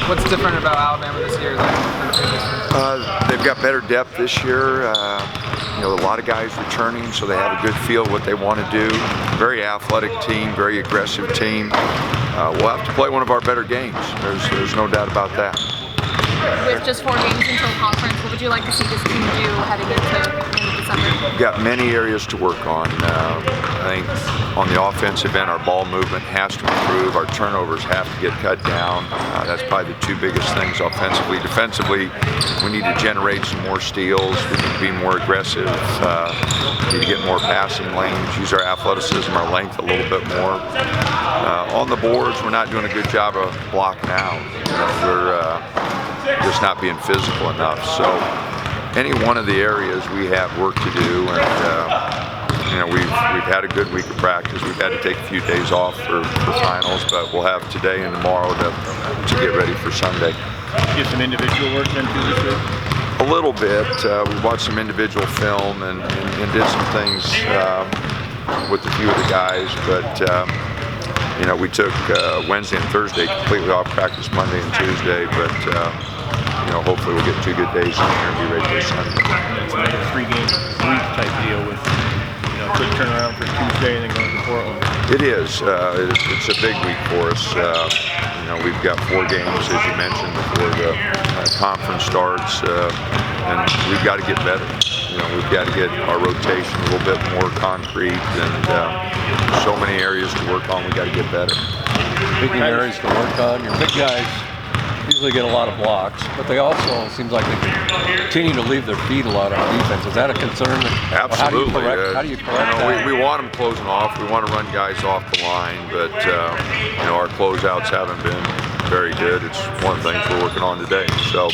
What's different about Alabama this year than the previous years? They've got better depth this year. A lot of guys returning, so they have a good feel of what they want to do. Very athletic team, very aggressive team. We'll have to play one of our better games. There's no doubt about that. With just 4 games until conference, what would you like to see this team do heading into December? We've got many areas to work on. I think on the offensive end, our ball movement has to improve. Our turnovers have to get cut down. That's probably the 2 biggest things offensively. Defensively, we need to generate some more steals. We need to be more aggressive. We need to get more passing lanes, use our athleticism, our length a little bit more. On the boards, we're not doing a good job of blocking out. We're just not being physical enough. So any one of the areas we have work to do, and we've had a good week of practice. We've had to take a few days off for finals, but we'll have today and tomorrow to get ready for Sunday. Get some individual work done too this week? A little bit. We watched some individual film and did some things with a few of the guys, but we took Wednesday and Thursday completely off practice, Monday and Tuesday, but hopefully we'll get 2 good days in here and be ready for Sunday. It's like a 3-game week type deal with quick turnaround for Tuesday and then going to Portland. It is. It's a big week for us. We've got 4 games, as you mentioned, before the conference starts, and we've got to get better. We've got to get our rotation a little bit more concrete, and so many areas to work on. We've got to get better. Speaking of areas to work on, your big guys usually get a lot of blocks, but they also seems like they continue to leave their feet a lot on defense. Is that a concern? Absolutely. How do you correct that? We want them closing off. We want to run guys off the line, but our closeouts haven't been very good. It's one of the things we're working on today. So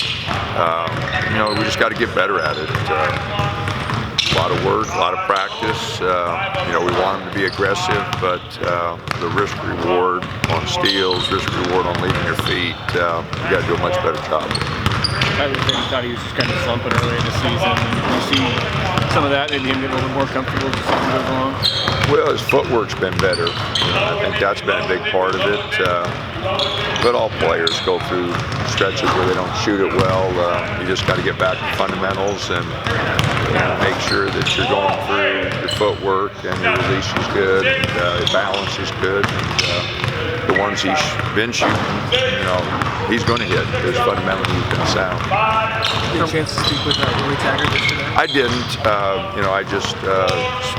we just got to get better at it. A lot of work, a lot of practice. We want them to be aggressive, but the risk-reward on steals, risk-reward on leaving your feet, you got to do a much better job. I would think thought he was just kind of slumping early in the season. You see some of that, maybe him getting a little more comfortable as the season goes along? Well, his footwork's been better. I think that's been a big part of it. But all players go through stretches where they don't shoot it well. You just got to get back to fundamentals and make sure that you're going through your footwork and your release is good, and your balance is good. And the ones he's been shooting, he's going to hit. His fundamentally he's been sound. Did you get a chance to speak with Willie Taggart yesterday? I didn't. I just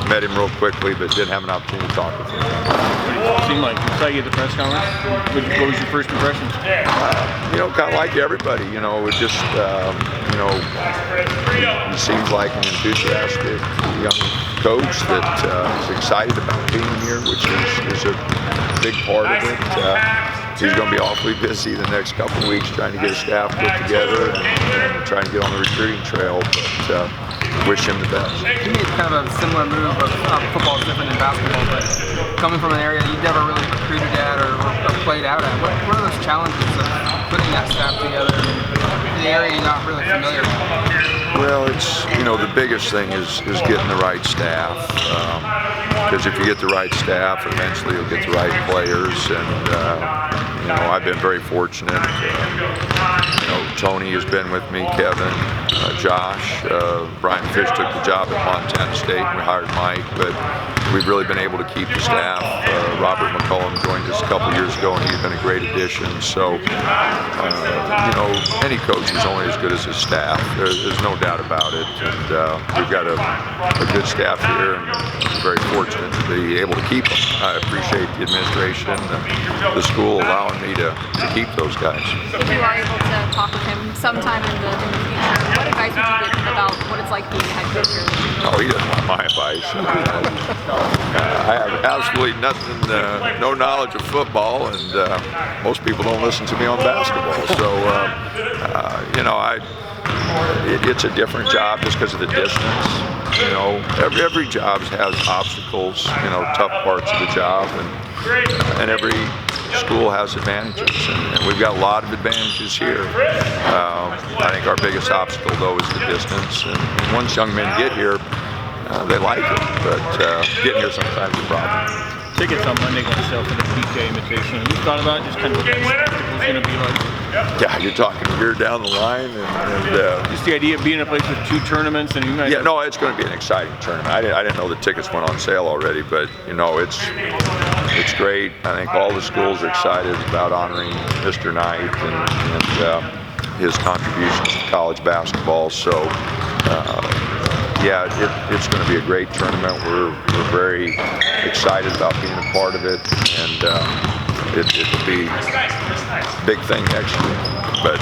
met him real quickly, but didn't have an opportunity to talk with him. What did it seem like? You saw you at the press conference. What was your first impression? Kind of like everybody. It just, he seems like an enthusiastic young coach that is excited about being here, which is a big part of it. He's going to be awfully busy the next couple of weeks trying to get his staff put together and trying to get on the recruiting trail, but wish him the best. You made kind of a similar move, but football is different than basketball, but coming from an area you've never really recruited at or played out at, what are those challenges of putting that staff together in an area you're not really familiar with? Well, it's, the biggest thing is getting the right staff. Because if you get the right staff, eventually you'll get the right players. And I've been very fortunate. Tony has been with me, Kevin, Josh, Brian Fish took the job at Montana State, and we hired Mike. But we've really been able to keep the staff. Robert McCullum joined us a couple years ago, and he's been a great addition. So, any coach is only as good as his staff. There's no doubt about it. And we've got a good staff here, and I'm very fortunate to be able to keep them. I appreciate the administration and the school allowing me to keep those guys. If you are able to talk with him sometime in the future, what advice would you give him about what it's like being a head coach here? Oh, he doesn't want my advice. I have absolutely nothing, no knowledge of football, and most people don't listen to me on basketball. So, it's a different job just because of the distance. Every job has obstacles, tough parts of the job, and every school has advantages, and we've got a lot of advantages here. I think our biggest obstacle, though, is the distance. And once young men get here, they like it, but getting here sometimes is a problem. Tickets on Monday going to sell for the PK invitation. Have you thought about just kind of what that spectacle is going to be like? Yeah, you're talking a year down the line, and Just the idea of being in a place with 2 tournaments, and you might. yeah, no, it's going to be an exciting tournament. I didn't know the tickets went on sale already, but you know, it's great. I think all the schools are excited about honoring Mr. Knight and his contributions to college basketball. So, yeah, it's going to be a great tournament. We're very excited about being a part of it, and it'll be a big thing next year. But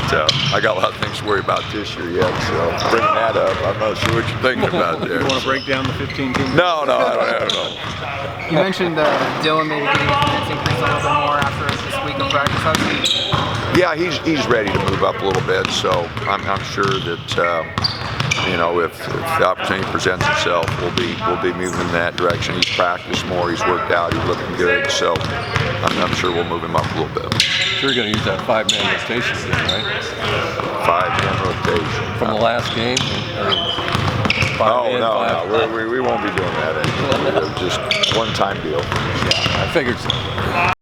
I got a lot of things to worry about this year yet, so bringing that up, I'm not sure what you're thinking about there. You want to break down the 15 teams? No, I don't know. You mentioned Dylan maybe getting his minutes increased a little bit more after this week of practice. How's he? Yeah, he's ready to move up a little bit, so I'm sure that you know, if the opportunity presents itself, we'll be moving in that direction. He's practiced more, he's worked out, he's looking good, so I'm sure we'll move him up a little bit. Sure, you're going to use that 5-man rotation again, right? 5-man rotation From the last game? Or no, we won't be doing that anymore. Just one-time deal. I figured so.